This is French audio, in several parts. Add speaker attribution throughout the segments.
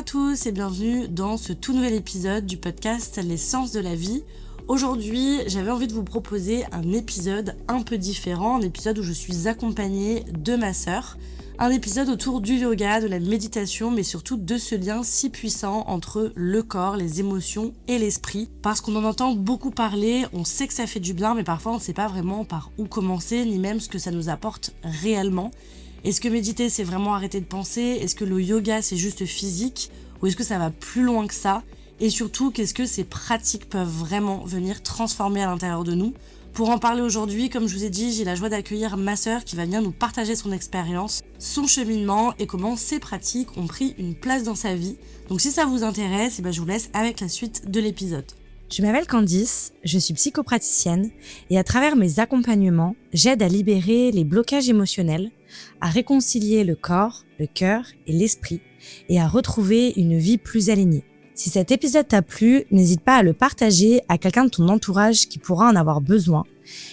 Speaker 1: tous et bienvenue dans ce tout nouvel épisode du podcast L'essence de la vie. Aujourd'hui, j'avais envie de vous proposer un épisode un peu différent, un épisode où je suis accompagnée de ma sœur. Un épisode autour du yoga, de la méditation, mais surtout de ce lien si puissant entre le corps, les émotions et l'esprit. Parce qu'on en entend beaucoup parler, on sait que ça fait du bien, mais parfois on ne sait pas vraiment par où commencer, ni même ce que ça nous apporte réellement. Est-ce que méditer, c'est vraiment arrêter de penser? Est-ce que le yoga, c'est juste physique? Ou est-ce que ça va plus loin que ça? Et surtout, qu'est-ce que ces pratiques peuvent vraiment venir transformer à l'intérieur de nous? Pour en parler aujourd'hui, comme je vous ai dit, j'ai la joie d'accueillir ma sœur qui va venir nous partager son expérience, son cheminement et comment ces pratiques ont pris une place dans sa vie. Donc si ça vous intéresse, je vous laisse avec la suite de l'épisode.
Speaker 2: Je m'appelle Candice, je suis psychopraticienne et à travers mes accompagnements, j'aide à libérer les blocages émotionnels, à réconcilier le corps, le cœur et l'esprit et à retrouver une vie plus alignée. Si cet épisode t'a plu, n'hésite pas à le partager à quelqu'un de ton entourage qui pourra en avoir besoin.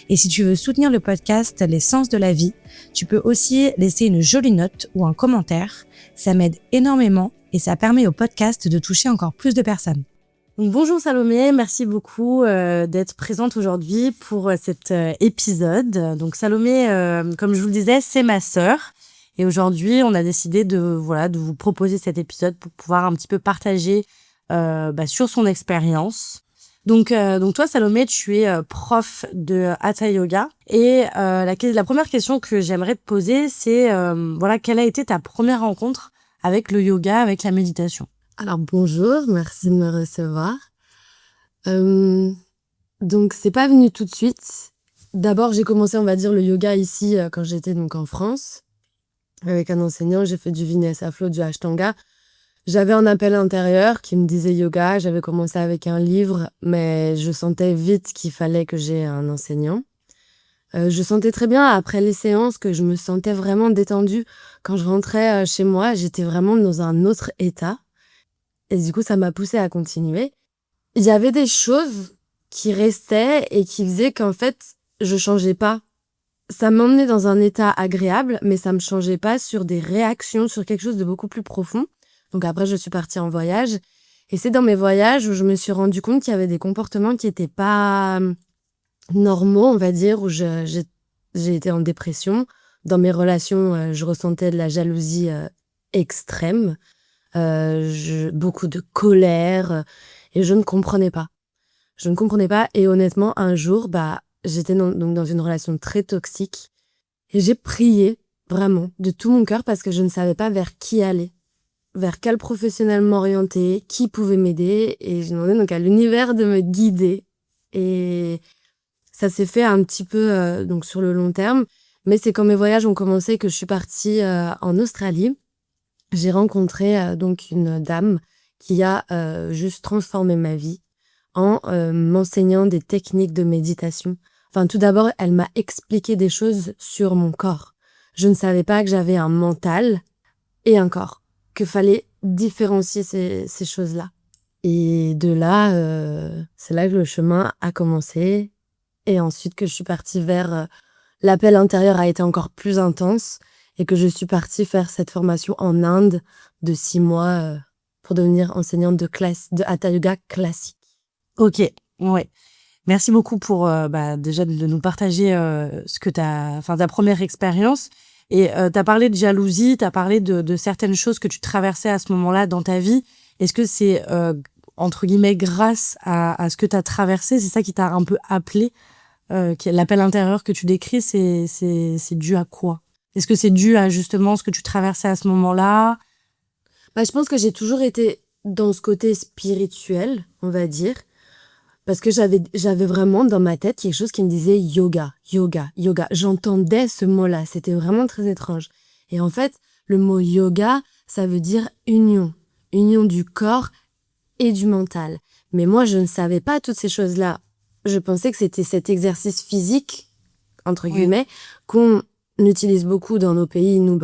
Speaker 2: Et si tu veux soutenir le podcast L'essence de la vie, tu peux aussi laisser une jolie note ou un commentaire. Ça m'aide énormément et ça permet au podcast de toucher encore plus de personnes.
Speaker 1: Donc, bonjour Salomé, merci beaucoup d'être présente aujourd'hui pour cet épisode. Donc Salomé, comme je vous le disais, c'est ma sœur. Et aujourd'hui, on a décidé de vous proposer cet épisode pour pouvoir un petit peu partager sur son expérience. Donc toi, Salomé, tu es prof de Hatha Yoga. Et la première question que j'aimerais te poser, c'est quelle a été ta première rencontre avec le yoga, avec la méditation?
Speaker 3: Alors bonjour, merci de me recevoir. Donc c'est pas venu tout de suite. D'abord j'ai commencé le yoga ici quand j'étais donc en France. Avec un enseignant, j'ai fait du Vinyasa Flow, du Ashtanga. J'avais un appel intérieur qui me disait yoga. J'avais commencé avec un livre, mais je sentais vite qu'il fallait que j'aie un enseignant. Je sentais très bien après les séances que je me sentais vraiment détendue. Quand je rentrais chez moi, j'étais vraiment dans un autre état. Et du coup, ça m'a poussée à continuer. Il y avait des choses qui restaient et qui faisaient qu'en fait, je changeais pas. Ça m'emmenait dans un état agréable, mais ça me changeait pas sur des réactions, sur quelque chose de beaucoup plus profond. Donc après, je suis partie en voyage. Et c'est dans mes voyages où je me suis rendu compte qu'il y avait des comportements qui étaient pas normaux, on va dire, où j'ai été en dépression. Dans mes relations, je ressentais de la jalousie extrême. Beaucoup de colère et je ne comprenais pas. Et honnêtement, un jour, j'étais dans une relation très toxique et j'ai prié vraiment de tout mon cœur parce que je ne savais pas vers qui aller, vers quel professionnel m'orienter, qui pouvait m'aider et j'ai demandé donc à l'univers de me guider et ça s'est fait un petit peu donc sur le long terme, mais c'est quand mes voyages ont commencé que je suis partie en Australie. J'ai rencontré donc une dame qui a juste transformé ma vie en m'enseignant des techniques de méditation. Enfin, tout d'abord, elle m'a expliqué des choses sur mon corps. Je ne savais pas que j'avais un mental et un corps, qu'il fallait différencier ces choses-là. Et de là, c'est là que le chemin a commencé. Et ensuite que je suis partie vers... l'appel intérieur a été encore plus intense. Et que je suis partie faire cette formation en Inde de 6 mois pour devenir enseignante de Hatha Yoga classique.
Speaker 1: Ok, ouais. Merci beaucoup pour déjà de nous partager ta première expérience. Et t'as parlé de jalousie, t'as parlé de certaines choses que tu traversais à ce moment-là dans ta vie. Est-ce que c'est entre guillemets grâce à ce que t'as traversé, c'est ça qui t'a un peu appelé, l'appel intérieur que tu décris, c'est dû à quoi? Est-ce que c'est dû à justement ce que tu traversais à ce moment-là?
Speaker 3: Je pense que j'ai toujours été dans ce côté spirituel, on va dire, parce que j'avais vraiment dans ma tête quelque chose qui me disait yoga, yoga, yoga. J'entendais ce mot-là, c'était vraiment très étrange. Et en fait, le mot yoga, ça veut dire union du corps et du mental. Mais moi, je ne savais pas toutes ces choses-là. Je pensais que c'était cet exercice physique, entre guillemets, qu'on utilise beaucoup dans nos pays, nous,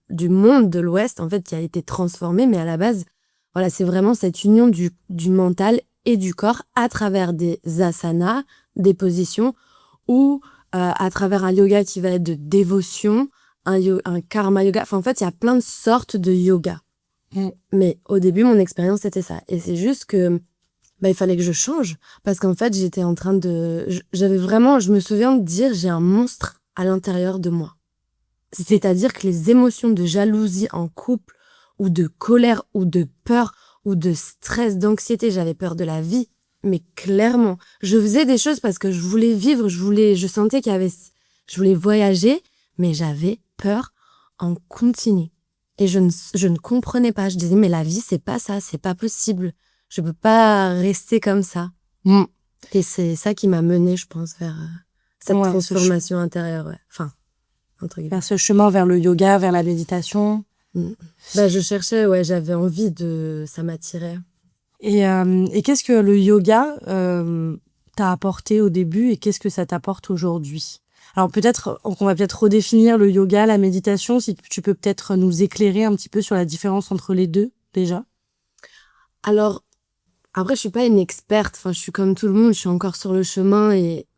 Speaker 3: du monde de l'Ouest, en fait, qui a été transformé, mais à la base, voilà, c'est vraiment cette union du mental et du corps à travers des asanas, des positions, ou à travers un yoga qui va être de dévotion, un karma yoga. Enfin, en fait, il y a plein de sortes de yoga. Mais au début, mon expérience, c'était ça. Et c'est juste que il fallait que je change. Parce qu'en fait, j'étais en train de... J'avais vraiment... Je me souviens de dire, j'ai un monstre à l'intérieur de moi. C'est-à-dire que les émotions de jalousie en couple, ou de colère, ou de peur, ou de stress, d'anxiété, j'avais peur de la vie. Mais clairement, je faisais des choses parce que je voulais vivre, je sentais je voulais voyager, mais j'avais peur en continu. Et je ne comprenais pas. Je disais, mais la vie, c'est pas ça, c'est pas possible. Je peux pas rester comme ça. Et c'est ça qui m'a menée, je pense, vers cette transformation intérieure. Ouais. Enfin, entre guillemets.
Speaker 1: Vers ce chemin, vers le yoga, vers la méditation.
Speaker 3: Je cherchais, j'avais envie ça m'attirait.
Speaker 1: Et qu'est-ce que le yoga t'a apporté au début et qu'est-ce que ça t'apporte aujourd'hui? Alors on va peut-être redéfinir le yoga, la méditation, si tu peux peut-être nous éclairer un petit peu sur la différence entre les deux, déjà.
Speaker 3: Alors, après, je suis pas une experte, je suis comme tout le monde, je suis encore sur le chemin,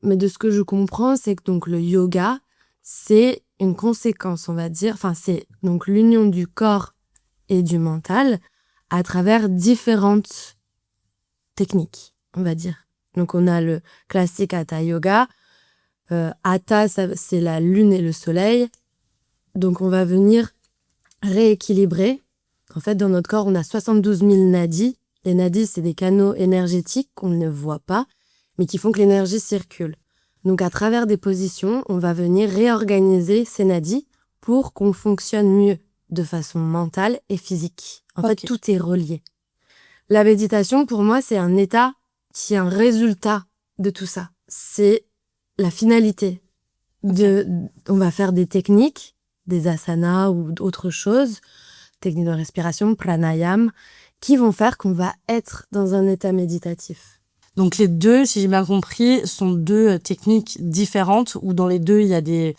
Speaker 3: mais de ce que je comprends, c'est que donc le yoga, c'est une conséquence, on va dire, c'est donc l'union du corps et du mental à travers différentes techniques, on va dire. Donc, on a le classique Hatha Yoga. Hatha, c'est la lune et le soleil. Donc, on va venir rééquilibrer. En fait, dans notre corps, on a 72 000 nadis. Les nadis, c'est des canaux énergétiques qu'on ne voit pas, mais qui font que l'énergie circule. Donc, à travers des positions, on va venir réorganiser ces nadis pour qu'on fonctionne mieux de façon mentale et physique. En fait, tout est relié. La méditation, pour moi, c'est un état qui est un résultat de tout ça. C'est la finalité. On va faire des techniques, des asanas ou d'autres choses, techniques de respiration, pranayama, qui vont faire qu'on va être dans un état méditatif.
Speaker 1: Donc les deux, si j'ai bien compris, sont deux techniques différentes, où dans les deux, il y a des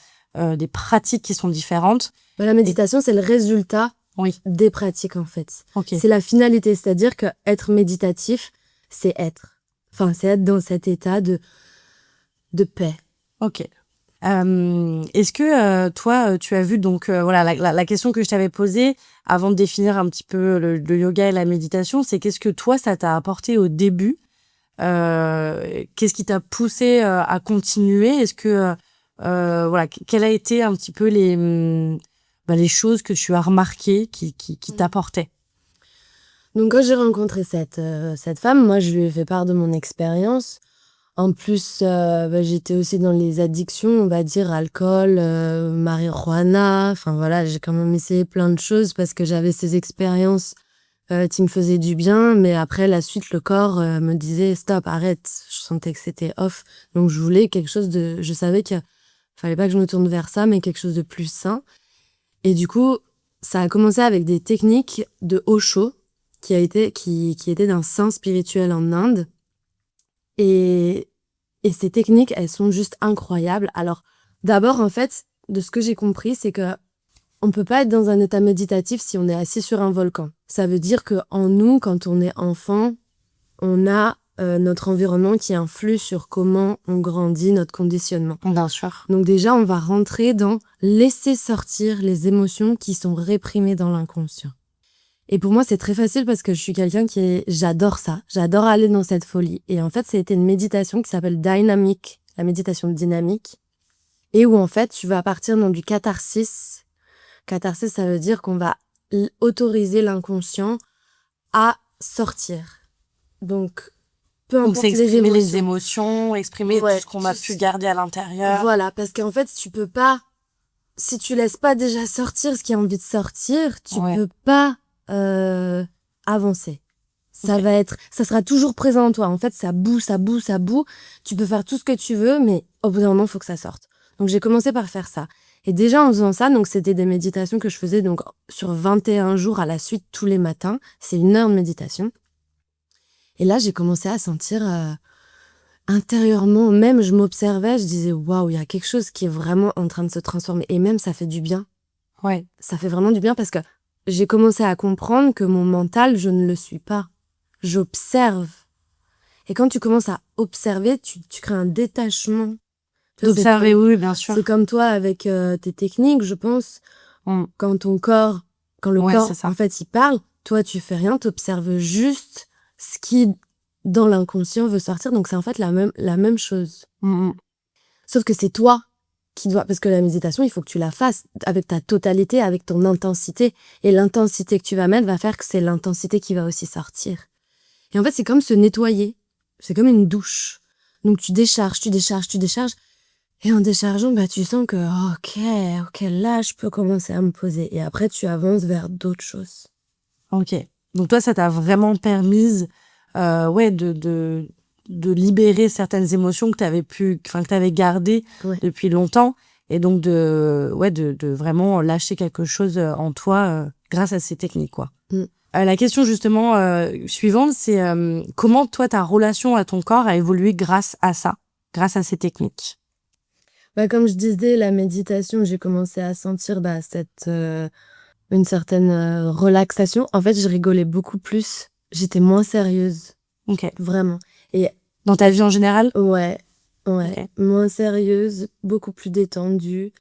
Speaker 1: pratiques qui sont différentes.
Speaker 3: La méditation, c'est le résultat des pratiques, en fait.
Speaker 1: Okay.
Speaker 3: C'est la finalité, c'est-à-dire que être méditatif, c'est être. C'est être dans cet état de paix.
Speaker 1: Ok. Est-ce que toi, tu as vu donc la question que je t'avais posée avant de définir un petit peu le yoga et la méditation, c'est qu'est-ce que toi ça t'a apporté au début? Qu'est-ce qui t'a poussé à continuer? Est-ce que quelles a été un petit peu les choses que tu as remarquées qui t'apportaient?
Speaker 3: Donc quand j'ai rencontré cette femme, moi je lui ai fait part de mon expérience. En plus, j'étais aussi dans les addictions, on va dire, alcool, marijuana. J'ai quand même essayé plein de choses parce que j'avais ces expériences qui me faisaient du bien. Mais après, la suite, le corps me disait « Stop, arrête ». Je sentais que c'était off. Donc, je voulais quelque chose de... Je savais qu'il fallait pas que je me tourne vers ça, mais quelque chose de plus sain. Et du coup, ça a commencé avec des techniques de Osho, qui était d'un saint spirituel en Inde. Et ces techniques, elles sont juste incroyables. Alors, d'abord, en fait, de ce que j'ai compris, c'est que on peut pas être dans un état méditatif si on est assis sur un volcan. Ça veut dire que en nous, quand on est enfant, on a notre environnement qui influe sur comment on grandit, notre conditionnement.
Speaker 1: Bien sûr.
Speaker 3: Donc déjà, on va rentrer dans laisser sortir les émotions qui sont réprimées dans l'inconscient. Et pour moi, c'est très facile parce que je suis quelqu'un j'adore ça. J'adore aller dans cette folie. Et en fait, c'était une méditation qui s'appelle Dynamic, la méditation dynamique. Et où, en fait, tu vas partir dans du catharsis. Catharsis, ça veut dire qu'on va autoriser l'inconscient à sortir. Donc, peu importe
Speaker 1: c'est exprimer les émotions, exprimer tout ce qu'on a pu garder à l'intérieur.
Speaker 3: Voilà, parce qu'en fait, tu peux pas... Si tu laisses pas déjà sortir ce qui a envie de sortir, tu peux pas... avancer. Ça sera toujours présent en toi. En fait, ça boue. Tu peux faire tout ce que tu veux, mais au bout d'un moment, il faut que ça sorte. Donc, j'ai commencé par faire ça. Et déjà, en faisant ça, donc, c'était des méditations que je faisais donc sur 21 jours à la suite tous les matins. C'est 1 heure de méditation. Et là, j'ai commencé à sentir intérieurement, même je m'observais, je disais, waouh, il y a quelque chose qui est vraiment en train de se transformer. Et même, ça fait du bien.
Speaker 1: Ouais.
Speaker 3: Ça fait vraiment du bien parce que j'ai commencé à comprendre que mon mental, je ne le suis pas. J'observe. Et quand tu commences à observer, tu crées un détachement.
Speaker 1: D'observer, oui, bien sûr.
Speaker 3: C'est comme toi avec tes techniques, je pense. Quand le corps, en fait, il parle, toi, tu fais rien, t'observes juste ce qui, dans l'inconscient, veut sortir. Donc, c'est en fait la même chose. Sauf que c'est toi qui dois... Parce que la méditation, il faut que tu la fasses avec ta totalité, avec ton intensité. Et l'intensité que tu vas mettre va faire que c'est l'intensité qui va aussi sortir. Et en fait, c'est comme se nettoyer. C'est comme une douche. Donc, tu décharges. Et en déchargeant, tu sens que, ok, là, je peux commencer à me poser. Et après, tu avances vers d'autres choses.
Speaker 1: Ok. Donc toi, ça t'a vraiment permis, de libérer certaines émotions que t'avais gardées depuis longtemps, et donc de vraiment lâcher quelque chose en toi grâce à ces techniques, quoi. La question justement suivante, c'est comment toi ta relation à ton corps a évolué grâce à ça, grâce à ces techniques?
Speaker 3: Comme je disais, la méditation, j'ai commencé à sentir une certaine relaxation. En fait, je rigolais beaucoup plus. J'étais moins sérieuse.
Speaker 1: Ok.
Speaker 3: Vraiment. Et
Speaker 1: dans ta vie en général?
Speaker 3: Ouais. Okay. Moins sérieuse, beaucoup plus détendue.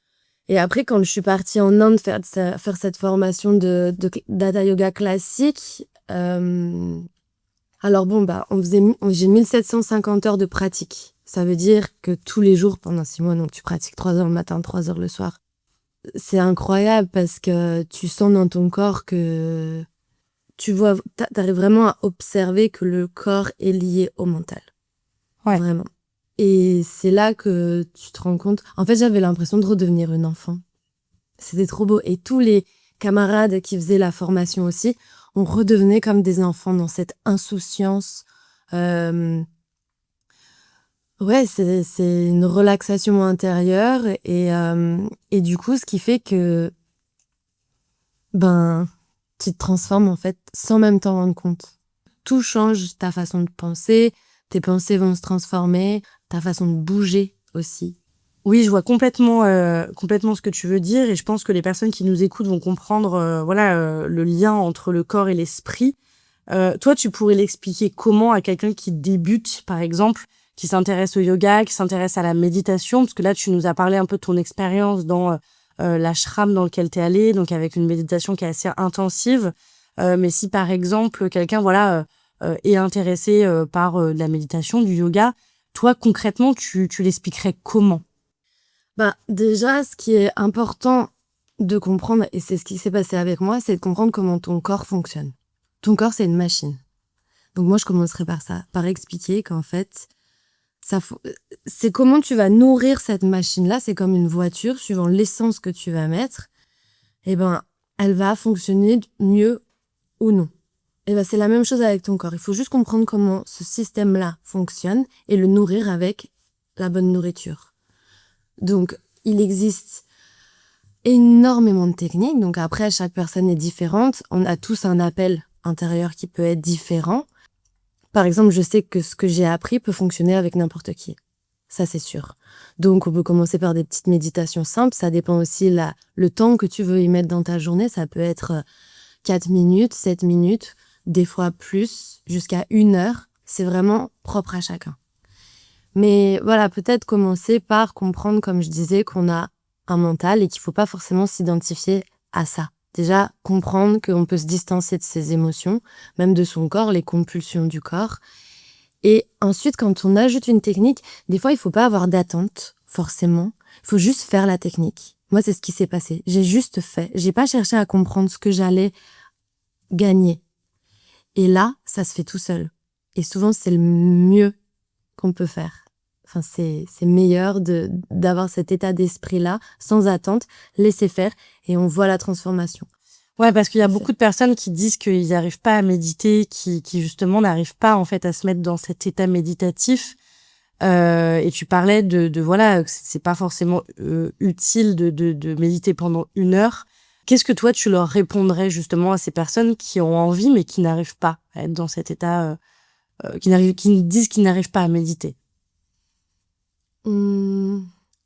Speaker 3: Et après, quand je suis partie en Inde faire cette formation de d'Hatha Yoga classique, alors bon, j'ai 1750 heures de pratique. Ça veut dire que tous les jours, pendant 6 mois, donc tu pratiques 3 heures le matin, 3 heures le soir. C'est incroyable parce que tu sens dans ton corps que t'arrives vraiment à observer que le corps est lié au mental.
Speaker 1: Ouais.
Speaker 3: Vraiment. Et c'est là que tu te rends compte. En fait, j'avais l'impression de redevenir une enfant. C'était trop beau. Et tous les camarades qui faisaient la formation aussi, on redevenait comme des enfants dans cette insouciance. Ouais, c'est une relaxation intérieure et du coup, ce qui fait que tu te transformes en fait sans même t'en rendre compte. Tout change, ta façon de penser, tes pensées vont se transformer, ta façon de bouger aussi.
Speaker 1: Oui, je vois complètement ce que tu veux dire, et je pense que les personnes qui nous écoutent vont comprendre le lien entre le corps et l'esprit. Toi, tu pourrais l'expliquer comment à quelqu'un qui débute, par exemple, qui s'intéresse au yoga, qui s'intéresse à la méditation, parce que là, tu nous as parlé un peu de ton expérience dans l'ashram dans lequel tu es allée, donc avec une méditation qui est assez intensive. Mais si, par exemple, quelqu'un est intéressé par la méditation, du yoga, toi, concrètement, tu l'expliquerais comment?
Speaker 3: Déjà, ce qui est important de comprendre, et c'est ce qui s'est passé avec moi, c'est de comprendre comment ton corps fonctionne. Ton corps, c'est une machine. Donc moi, je commencerai par ça, par expliquer qu'en fait, c'est comment tu vas nourrir cette machine-là. C'est comme une voiture, suivant l'essence que tu vas mettre, elle va fonctionner mieux ou non. C'est la même chose avec ton corps. Il faut juste comprendre comment ce système-là fonctionne et le nourrir avec la bonne nourriture. Donc, il existe énormément de techniques. Donc après, chaque personne est différente. On a tous un appel intérieur qui peut être différent. Par exemple, je sais que ce que j'ai appris peut fonctionner avec n'importe qui. Ça, c'est sûr. Donc, on peut commencer par des petites méditations simples. Ça dépend aussi le temps que tu veux y mettre dans ta journée. Ça peut être 4 minutes, 7 minutes, des fois plus, jusqu'à 1 heure. C'est vraiment propre à chacun. Mais voilà, peut-être commencer par comprendre, comme je disais, qu'on a un mental et qu'il faut pas forcément s'identifier à ça. Déjà, comprendre qu'on peut se distancer de ses émotions, même de son corps, les compulsions du corps. Et ensuite, quand on ajoute une technique, des fois, il faut pas avoir d'attente, forcément. Il faut juste faire la technique. Moi, c'est ce qui s'est passé. J'ai juste fait. J'ai pas cherché à comprendre ce que j'allais gagner. Et là, ça se fait tout seul. Et souvent, c'est le mieux qu'on peut faire. Enfin, c'est meilleur d'avoir cet état d'esprit-là, sans attente, laisser faire, et on voit la transformation.
Speaker 1: Ouais, parce qu'il y a beaucoup de personnes qui disent qu'ils n'arrivent pas à méditer, qui justement n'arrivent pas en fait à se mettre dans cet état méditatif. Et tu parlais que c'est pas forcément utile de méditer pendant 1 heure. Qu'est-ce que toi tu leur répondrais justement à ces personnes qui ont envie mais qui n'arrivent pas à être dans cet état, qui disent qu'ils n'arrivent pas à méditer?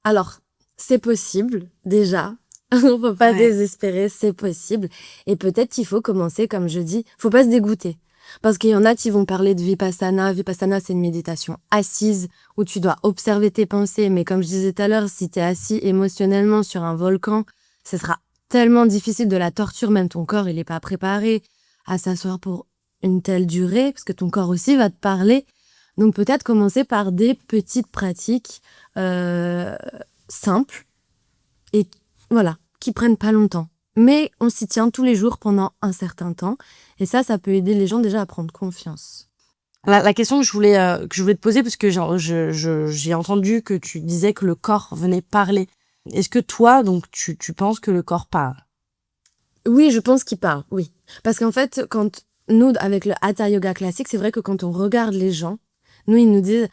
Speaker 3: Alors, c'est possible, déjà. On peut pas désespérer, c'est possible. Et peut-être qu'il faut commencer, comme je dis, faut pas se dégoûter. Parce qu'il y en a qui vont parler de Vipassana. Vipassana, c'est une méditation assise où tu dois observer tes pensées. Mais comme je disais tout à l'heure, si t'es assis émotionnellement sur un volcan, ce sera tellement difficile, de la torture, même ton corps, il est pas préparé à s'asseoir pour une telle durée, parce que ton corps aussi va te parler. Donc peut-être commencer par des petites pratiques simples et voilà, qui prennent pas longtemps. Mais on s'y tient tous les jours pendant un certain temps. Et ça peut aider les gens déjà à prendre confiance.
Speaker 1: La question que je voulais te poser, parce que j'ai entendu que tu disais que le corps venait parler. Est-ce que toi, donc, tu penses que le corps parle?
Speaker 3: Oui, je pense qu'il parle, oui. Parce qu'en fait, quand nous, avec le Hatha Yoga classique, c'est vrai que quand on regarde les gens, nous, ils nous disent,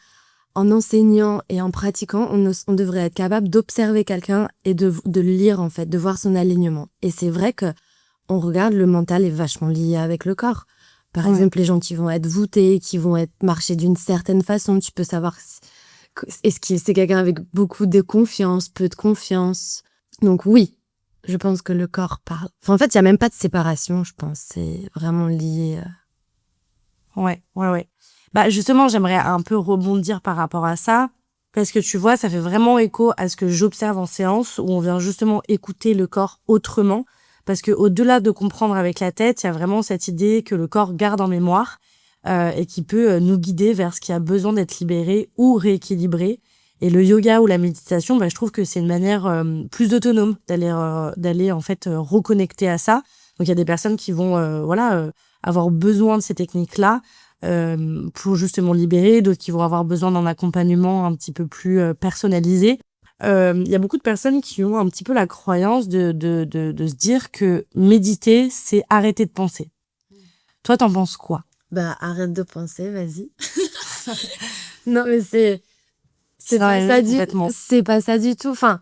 Speaker 3: en enseignant et en pratiquant, on devrait être capable d'observer quelqu'un et de le lire, en fait, de voir son alignement. Et c'est vrai que on regarde, le mental est vachement lié avec le corps. Par exemple, les gens qui vont être voûtés, qui vont être marcher d'une certaine façon, tu peux savoir est-ce que c'est quelqu'un avec beaucoup de confiance, peu de confiance. Donc oui, je pense que le corps parle. Enfin, en fait, il n'y a même pas de séparation, je pense. C'est vraiment lié.
Speaker 1: Ouais. Bah, justement, j'aimerais un peu rebondir par rapport à ça. Parce que tu vois, ça fait vraiment écho à ce que j'observe en séance, où on vient justement écouter le corps autrement. Parce que au-delà de comprendre avec la tête, il y a vraiment cette idée que le corps garde en mémoire et qui peut nous guider vers ce qui a besoin d'être libéré ou rééquilibré. Et le yoga ou la méditation, bah, je trouve que c'est une manière plus autonome d'aller en fait reconnecter à ça. Donc il y a des personnes qui vont avoir besoin de ces techniques-là pour justement libérer, d'autres qui vont avoir besoin d'un accompagnement un petit peu plus personnalisé. Il y a beaucoup de personnes qui ont un petit peu la croyance de se dire que méditer, c'est arrêter de penser. Toi, t'en penses quoi?
Speaker 3: Bah, arrête de penser, vas-y. Non, mais c'est pas ça du tout. Enfin,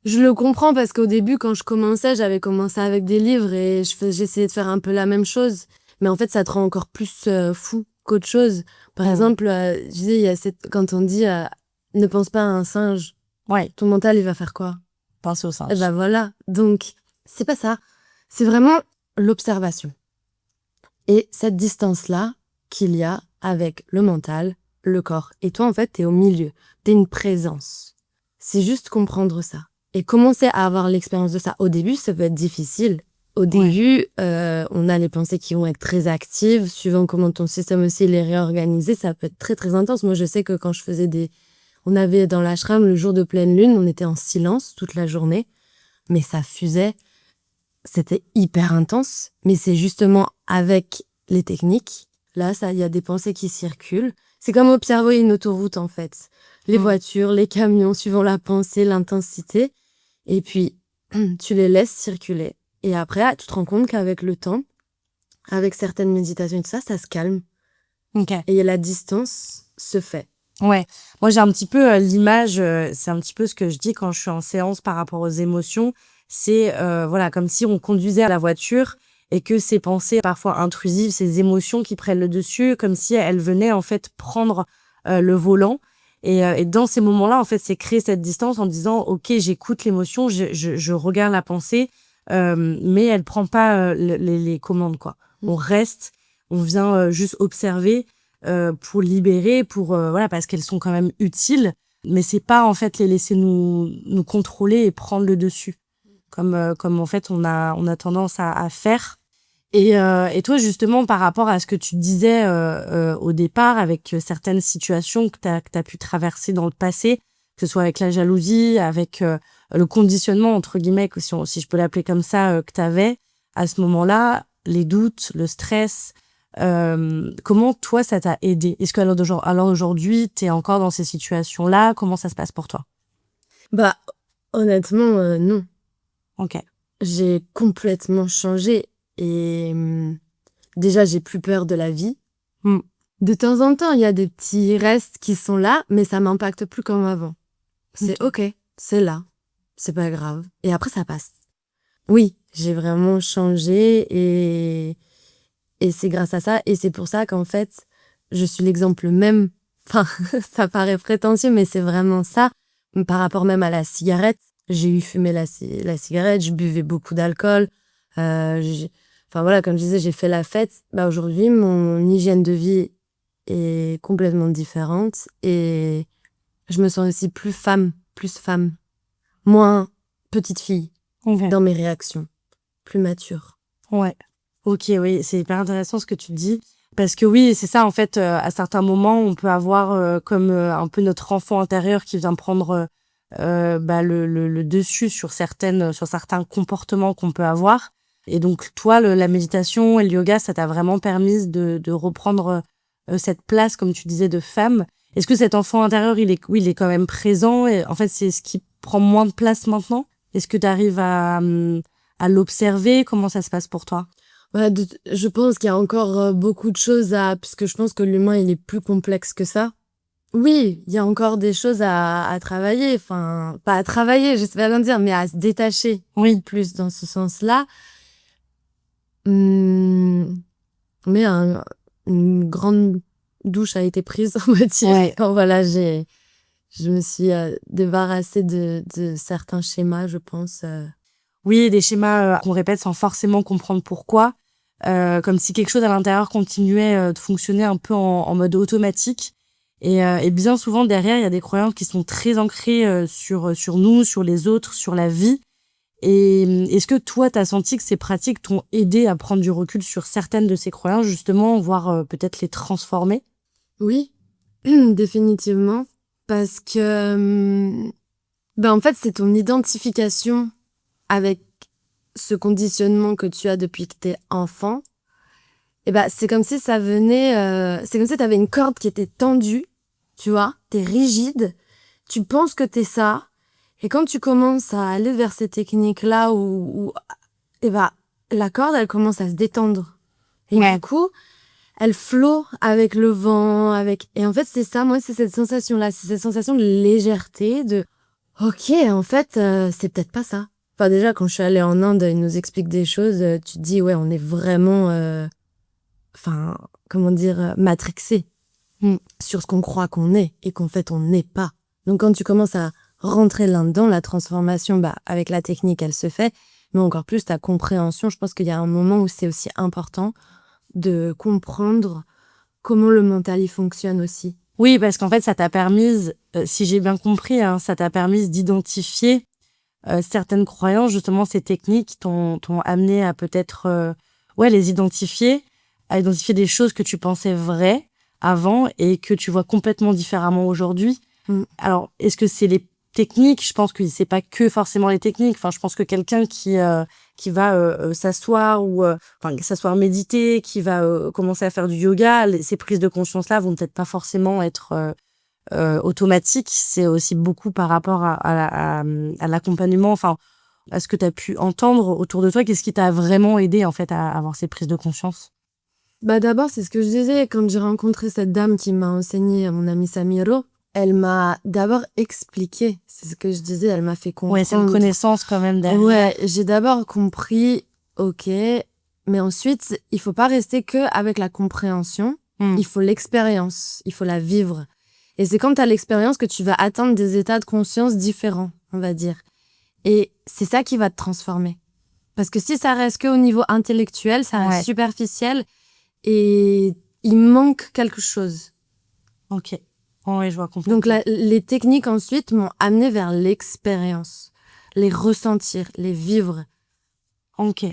Speaker 3: je le comprends parce qu'au début, quand je commençais, j'avais commencé avec des livres et j'essayais de faire un peu la même chose. Mais en fait, ça te rend encore plus fou qu'autre chose. Par exemple, je disais, il y a quand on dit ne pense pas à un singe.
Speaker 1: Ouais.
Speaker 3: Ton mental, il va faire quoi?
Speaker 1: Penser au singe.
Speaker 3: Et ben voilà. Donc, c'est pas ça. C'est vraiment l'observation. Et cette distance-là qu'il y a avec le mental, le corps. Et toi, en fait, t'es au milieu. T'es une présence. C'est juste comprendre ça. Et commencer à avoir l'expérience de ça. Au début, ça peut être difficile. Au début, on a les pensées qui vont être très actives. Suivant comment ton système aussi est réorganisé, ça peut être très, très intense. Moi, je sais que quand je faisais on avait dans l'ashram, le jour de pleine lune, on était en silence toute la journée. Mais ça fusait. C'était hyper intense. Mais c'est justement avec les techniques. Là, il y a des pensées qui circulent. C'est comme observer une autoroute, en fait. Les voitures, les camions, suivant la pensée, l'intensité. Et puis, tu les laisses circuler. Et après, tu te rends compte qu'avec le temps, avec certaines méditations et tout ça, ça se calme.
Speaker 1: Okay.
Speaker 3: Et la distance se fait.
Speaker 1: Ouais. Moi, j'ai un petit peu l'image, c'est un petit peu ce que je dis quand je suis en séance par rapport aux émotions. C'est, comme si on conduisait à la voiture et que ces pensées parfois intrusives, ces émotions qui prennent le dessus, comme si elles venaient en fait prendre le volant. Et dans ces moments-là, en fait, c'est créer cette distance en disant, ok, j'écoute l'émotion, je regarde la pensée, mais elle prend pas les commandes, quoi. On reste, on vient juste observer pour libérer, parce qu'elles sont quand même utiles, mais c'est pas en fait les laisser nous contrôler et prendre le dessus, comme en fait on a tendance à faire. Et toi, justement, par rapport à ce que tu disais au départ, avec certaines situations que t'as pu traverser dans le passé, que ce soit avec la jalousie, avec le conditionnement, entre guillemets, si je peux l'appeler comme ça, que t'avais, à ce moment-là, les doutes, le stress, comment, toi, ça t'a aidé? Est-ce que alors aujourd'hui, t'es encore dans ces situations-là? Comment ça se passe pour toi?
Speaker 3: Bah, honnêtement, non.
Speaker 1: Ok.
Speaker 3: J'ai complètement changé. Et déjà, j'ai plus peur de la vie. De temps en temps, il y a des petits restes qui sont là, mais ça m'impacte plus comme avant. C'est ok, c'est là, c'est pas grave. Et après, ça passe. Oui, j'ai vraiment changé et c'est grâce à ça. Et c'est pour ça qu'en fait, je suis l'exemple même. Enfin, ça paraît prétentieux, mais c'est vraiment ça. Par rapport même à la cigarette, j'ai eu fumé la cigarette, je buvais beaucoup d'alcool. Enfin voilà, comme je disais, j'ai fait la fête. Bah aujourd'hui, mon hygiène de vie est complètement différente et je me sens aussi plus femme, moins petite fille dans mes réactions, plus mature.
Speaker 1: Ouais. Ok, oui, c'est hyper intéressant ce que tu dis. Parce que oui, c'est ça, en fait, à certains moments, on peut avoir comme un peu notre enfant intérieur qui vient prendre le dessus sur certains comportements qu'on peut avoir. Et donc, toi, la méditation et le yoga, ça t'a vraiment permis de reprendre cette place, comme tu disais, de femme. Est-ce que cet enfant intérieur, il est quand même présent et en fait, c'est ce qui prend moins de place maintenant? Est-ce que tu arrives à l'observer? Comment ça se passe pour toi?
Speaker 3: Ouais, je pense qu'il y a encore beaucoup de choses parce que je pense que l'humain, il est plus complexe que ça. Oui, il y a encore des choses à travailler. Enfin, pas à travailler, je sais pas bien dire, mais à se détacher.
Speaker 1: Oui.
Speaker 3: Plus dans ce sens-là. Mais une grande douche a été prise, on va dire.
Speaker 1: Ouais.
Speaker 3: Quand voilà, je me suis débarrassée de certains schémas, je pense.
Speaker 1: Oui, des schémas qu'on répète sans forcément comprendre pourquoi. Comme si quelque chose à l'intérieur continuait de fonctionner un peu en mode automatique. Et bien souvent, derrière, il y a des croyances qui sont très ancrées sur nous, sur les autres, sur la vie. Et est-ce que toi, t'as senti que ces pratiques t'ont aidé à prendre du recul sur certaines de ces croyances, justement, voire peut-être les transformer?
Speaker 3: Oui, définitivement. Parce que, en fait, c'est ton identification avec ce conditionnement que tu as depuis que t'es enfant. Et c'est comme si ça venait, c'est comme si t'avais une corde qui était tendue, tu vois, t'es rigide, tu penses que t'es ça, et quand tu commences à aller vers ces techniques-là où la corde, elle commence à se détendre. Et du coup, elle flotte avec le vent, et en fait, c'est ça, moi, c'est cette sensation-là, c'est cette sensation de légèreté, ok, en fait, c'est peut-être pas ça. Enfin, déjà, quand je suis allée en Inde, ils nous expliquent des choses, tu te dis, ouais, on est vraiment, matrixé sur ce qu'on croit qu'on est et qu'en fait, on n'est pas. Donc, quand tu commences à rentrer là-dedans, la transformation, avec la technique, elle se fait, mais encore plus ta compréhension. Je pense qu'il y a un moment où c'est aussi important de comprendre comment le mental y fonctionne aussi.
Speaker 1: Oui, parce qu'en fait, ça t'a permis, si j'ai bien compris, hein, ça t'a permis d'identifier certaines croyances, justement, ces techniques t'ont amené à peut-être les identifier, à identifier des choses que tu pensais vraies avant et que tu vois complètement différemment aujourd'hui. Alors, est-ce que c'est les techniques? Je pense que c'est pas que forcément les techniques. Enfin, je pense que quelqu'un qui va s'asseoir ou s'asseoir méditer, qui va commencer à faire du yoga, ces prises de conscience-là vont peut-être pas forcément être automatique. C'est aussi beaucoup par rapport à l'accompagnement, enfin, à ce que tu as pu entendre autour de toi. Qu'est-ce qui t'a vraiment aidé, en fait, à avoir ces prises de conscience?
Speaker 3: D'abord, c'est ce que je disais quand j'ai rencontré cette dame qui m'a enseigné, mon amie Samiro. Elle m'a d'abord expliqué, c'est ce que je disais, elle m'a fait comprendre.
Speaker 1: Ouais, c'est une connaissance quand même derrière.
Speaker 3: Ouais, j'ai d'abord compris, ok, mais ensuite, il faut pas rester que avec la compréhension, il faut l'expérience, il faut la vivre. Et c'est quand tu as l'expérience que tu vas atteindre des états de conscience différents, on va dire. Et c'est ça qui va te transformer. Parce que si ça reste que au niveau intellectuel, ça reste superficiel et il manque quelque chose.
Speaker 1: Ok. Oui, je vois complètement.
Speaker 3: Donc les techniques ensuite m'ont amené vers l'expérience, les ressentir, les vivre.
Speaker 1: Ok.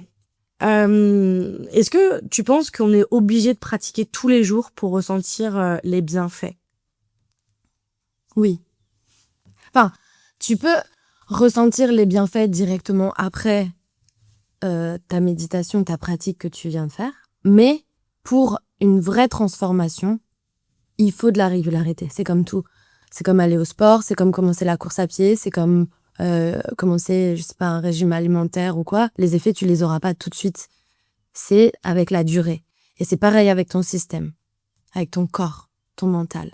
Speaker 1: Est-ce que tu penses qu'on est obligé de pratiquer tous les jours pour ressentir les bienfaits?
Speaker 3: Oui. Enfin, tu peux ressentir les bienfaits directement après ta méditation, ta pratique que tu viens de faire, mais pour une vraie transformation, il faut de la régularité. C'est comme tout. C'est comme aller au sport, c'est comme commencer la course à pied, c'est comme commencer, je sais pas, un régime alimentaire ou quoi. Les effets, tu les auras pas tout de suite. C'est avec la durée. Et c'est pareil avec ton système, avec ton corps, ton mental.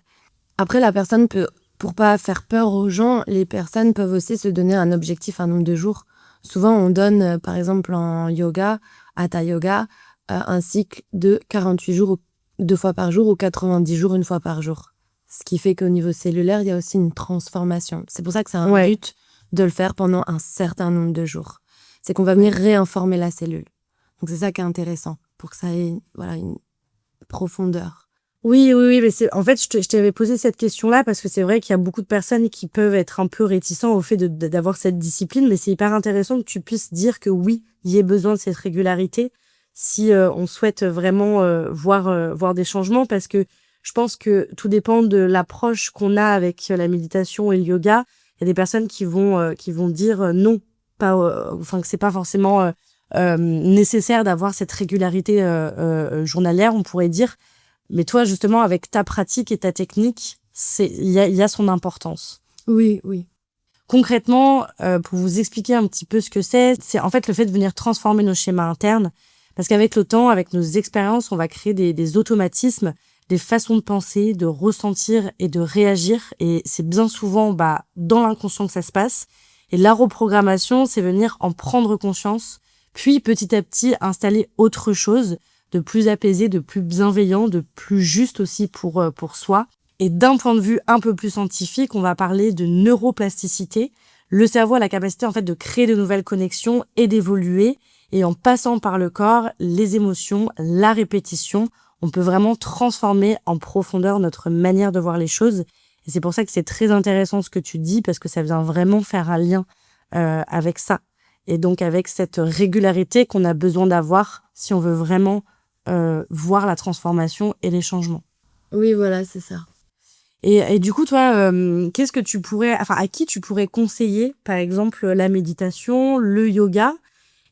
Speaker 3: Après, la personne peut, pour pas faire peur aux gens, les personnes peuvent aussi se donner un objectif, un nombre de jours. Souvent, on donne, par exemple, en yoga, hatha yoga, un cycle de 48 jours 2 fois par jour ou 90 jours 1 fois par jour. Ce qui fait qu'au niveau cellulaire, il y a aussi une transformation. C'est pour ça que c'est un but de le faire pendant un certain nombre de jours. C'est qu'on va venir réinformer la cellule. Donc c'est ça qui est intéressant, pour que ça ait une profondeur.
Speaker 1: Oui, mais en fait, je t'avais posé cette question-là parce que c'est vrai qu'il y a beaucoup de personnes qui peuvent être un peu réticents au fait d'avoir cette discipline, mais c'est hyper intéressant que tu puisses dire que oui, il y ait besoin de cette régularité. si on souhaite vraiment voir des changements, parce que je pense que tout dépend de l'approche qu'on a avec la méditation et le yoga. Il y a des personnes qui vont dire non, pas, enfin que c'est pas forcément nécessaire d'avoir cette régularité journalière, on pourrait dire. Mais toi, justement, avec ta pratique et ta technique, il y a son importance.
Speaker 3: Oui.
Speaker 1: Concrètement, pour vous expliquer un petit peu ce que c'est en fait le fait de venir transformer nos schémas internes. Parce qu'avec le temps, avec nos expériences, on va créer des automatismes, des façons de penser, de ressentir et de réagir. Et c'est bien souvent dans l'inconscient que ça se passe. Et la reprogrammation, c'est venir en prendre conscience, puis petit à petit installer autre chose de plus apaisé, de plus bienveillant, de plus juste aussi pour soi. Et d'un point de vue un peu plus scientifique, on va parler de neuroplasticité. Le cerveau a la capacité en fait de créer de nouvelles connexions et d'évoluer. Et en passant par le corps, les émotions, la répétition, on peut vraiment transformer en profondeur notre manière de voir les choses. Et c'est pour ça que c'est très intéressant ce que tu dis, parce que ça vient vraiment faire un lien avec ça. Et donc avec cette régularité qu'on a besoin d'avoir si on veut vraiment voir la transformation et les changements.
Speaker 3: Oui, voilà, c'est ça.
Speaker 1: Et du coup, toi, qu'est-ce que tu pourrais, enfin, à qui tu pourrais conseiller, par exemple, la méditation, le yoga,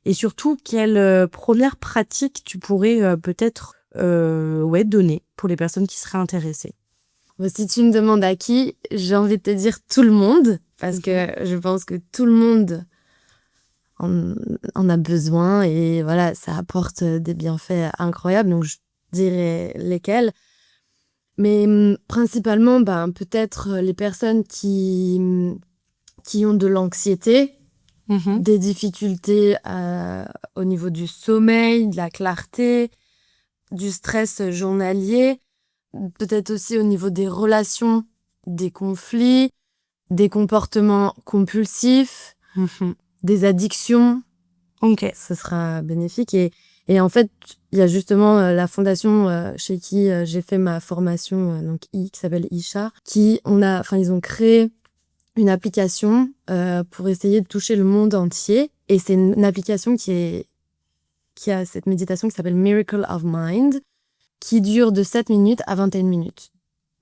Speaker 1: et surtout, quelle première pratique tu pourrais peut-être donner pour les personnes qui seraient intéressées?
Speaker 3: Si tu me demandes à qui, j'ai envie de te dire tout le monde, parce que je pense que tout le monde en a besoin, et voilà, ça apporte des bienfaits incroyables, donc je dirais lesquels. Mais principalement, peut-être les personnes qui ont de l'anxiété, des difficultés au niveau du sommeil, de la clarté, du stress journalier, peut-être aussi au niveau des relations, des conflits, des comportements compulsifs, des addictions.
Speaker 1: Ok.
Speaker 3: Ce sera bénéfique. Et en fait, il y a justement la fondation chez qui j'ai fait ma formation, qui s'appelle Isha, ils ont créé une application pour essayer de toucher le monde entier. Et c'est une application qui a cette méditation qui s'appelle Miracle of Mind, qui dure de 7 minutes à 21 minutes.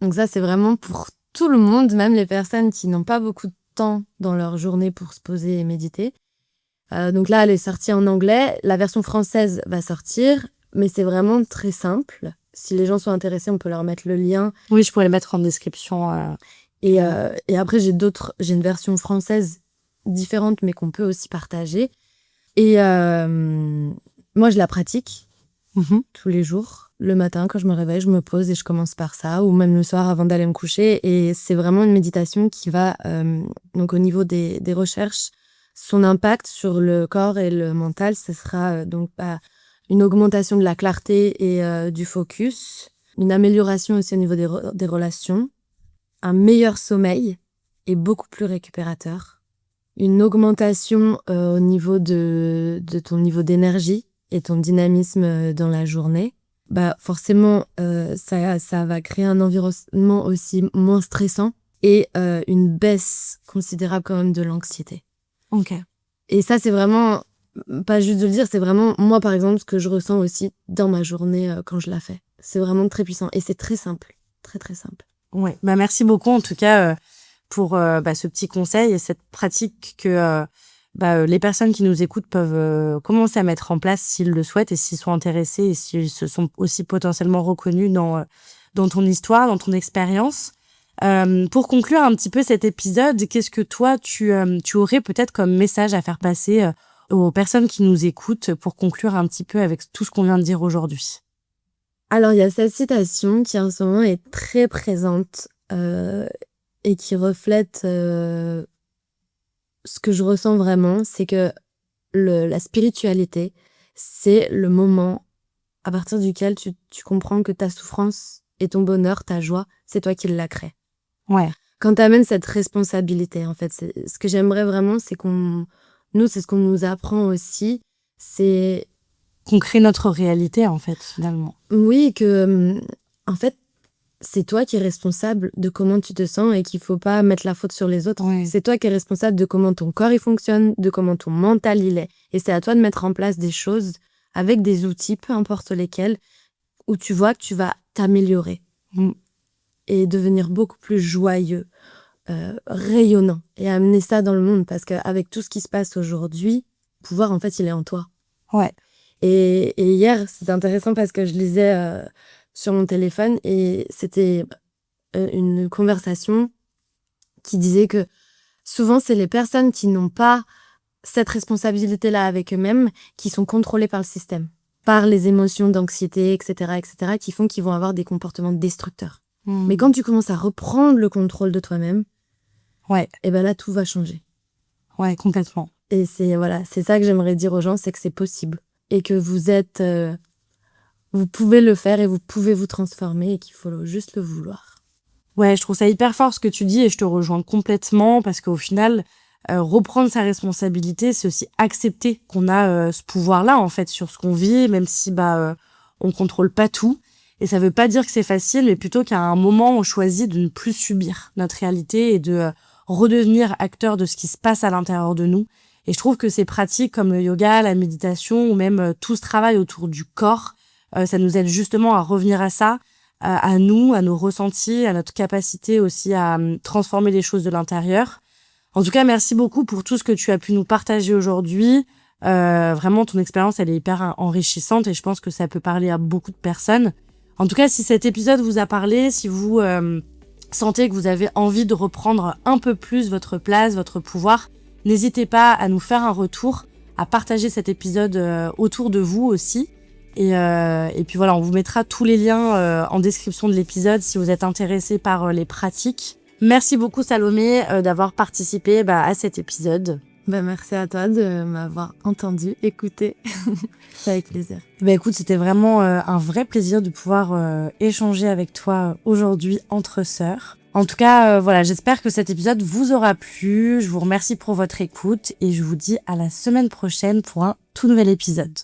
Speaker 3: Donc ça, c'est vraiment pour tout le monde, même les personnes qui n'ont pas beaucoup de temps dans leur journée pour se poser et méditer. Donc là, elle est sortie en anglais. La version française va sortir, mais c'est vraiment très simple. Si les gens sont intéressés, on peut leur mettre le lien.
Speaker 1: Oui, je pourrais le mettre en description.
Speaker 3: Et après, j'ai une version française différente, mais qu'on peut aussi partager. Et moi, je la pratique tous les jours. Le matin, quand je me réveille, je me pose et je commence par ça, ou même le soir avant d'aller me coucher. Et c'est vraiment une méditation qui va, donc au niveau des recherches, son impact sur le corps et le mental, ce sera une augmentation de la clarté et du focus, une amélioration aussi au niveau des relations, un meilleur sommeil et beaucoup plus récupérateur, une augmentation au niveau de ton niveau d'énergie et ton dynamisme dans la journée. Forcément, ça va créer un environnement aussi moins stressant et une baisse considérable quand même de l'anxiété.
Speaker 1: Ok.
Speaker 3: Et ça, c'est vraiment, pas juste de le dire, c'est vraiment, moi, par exemple, ce que je ressens aussi dans ma journée quand je la fais. C'est vraiment très puissant. Et c'est très simple. Très, très simple.
Speaker 1: Ouais. Merci beaucoup, en tout cas, pour ce petit conseil et cette pratique que les personnes qui nous écoutent peuvent commencer à mettre en place s'ils le souhaitent et s'ils sont intéressés et s'ils se sont aussi potentiellement reconnus dans ton histoire, dans ton expérience. Pour conclure un petit peu cet épisode, qu'est-ce que toi, tu aurais peut-être comme message à faire passer aux personnes qui nous écoutent pour conclure un petit peu avec tout ce qu'on vient de dire aujourd'hui?
Speaker 3: Alors, il y a cette citation qui en ce moment est très présente et qui reflète ce que je ressens vraiment, c'est que la spiritualité, c'est le moment à partir duquel tu comprends que ta souffrance et ton bonheur, ta joie, c'est toi qui la crée.
Speaker 1: Ouais.
Speaker 3: Quand tu amènes cette responsabilité, en fait, ce que j'aimerais vraiment, c'est c'est ce qu'on nous apprend aussi, c'est
Speaker 1: qu'on crée notre réalité, en fait, finalement.
Speaker 3: Oui, que en fait, c'est toi qui es responsable de comment tu te sens et qu'il faut pas mettre la faute sur les autres.
Speaker 1: Ouais.
Speaker 3: C'est toi qui es responsable de comment ton corps il fonctionne, de comment ton mental il est. Et c'est à toi de mettre en place des choses avec des outils, peu importe lesquels, où tu vois que tu vas t'améliorer et devenir beaucoup plus joyeux, rayonnant et amener ça dans le monde. Parce qu'avec tout ce qui se passe aujourd'hui, le pouvoir, en fait, il est en toi.
Speaker 1: Ouais.
Speaker 3: Et hier, c'était intéressant parce que je lisais sur mon téléphone et c'était une conversation qui disait que souvent, c'est les personnes qui n'ont pas cette responsabilité-là avec eux-mêmes qui sont contrôlées par le système, par les émotions d'anxiété, etc., qui font qu'ils vont avoir des comportements destructeurs. Mais quand tu commences à reprendre le contrôle de toi-même, et ben là, tout va changer.
Speaker 1: Ouais, complètement.
Speaker 3: Et c'est ça que j'aimerais dire aux gens, c'est que c'est possible. Et que vous pouvez le faire et vous pouvez vous transformer et qu'il faut juste le vouloir.
Speaker 1: Ouais, je trouve ça hyper fort ce que tu dis et je te rejoins complètement parce qu'au final, reprendre sa responsabilité, c'est aussi accepter qu'on a ce pouvoir-là en fait sur ce qu'on vit, même si on contrôle pas tout. Et ça veut pas dire que c'est facile, mais plutôt qu'à un moment, on choisit de ne plus subir notre réalité et de redevenir acteur de ce qui se passe à l'intérieur de nous. Et je trouve que ces pratiques comme le yoga, la méditation ou même tout ce travail autour du corps, ça nous aide justement à revenir à ça, à nous, à nos ressentis, à notre capacité aussi à transformer les choses de l'intérieur. En tout cas, merci beaucoup pour tout ce que tu as pu nous partager aujourd'hui. Vraiment, ton expérience, elle est hyper enrichissante et je pense que ça peut parler à beaucoup de personnes. En tout cas, si cet épisode vous a parlé, si vous sentez que vous avez envie de reprendre un peu plus votre place, votre pouvoir, n'hésitez pas à nous faire un retour, à partager cet épisode autour de vous aussi. Et puis voilà, on vous mettra tous les liens en description de l'épisode si vous êtes intéressé par les pratiques. Merci beaucoup Salomé d'avoir participé à cet épisode.
Speaker 3: Merci à toi de m'avoir entendu, écouté. C'est avec plaisir.
Speaker 1: Écoute, c'était vraiment un vrai plaisir de pouvoir échanger avec toi aujourd'hui entre sœurs. En tout cas, voilà, j'espère que cet épisode vous aura plu. Je vous remercie pour votre écoute et je vous dis à la semaine prochaine pour un tout nouvel épisode.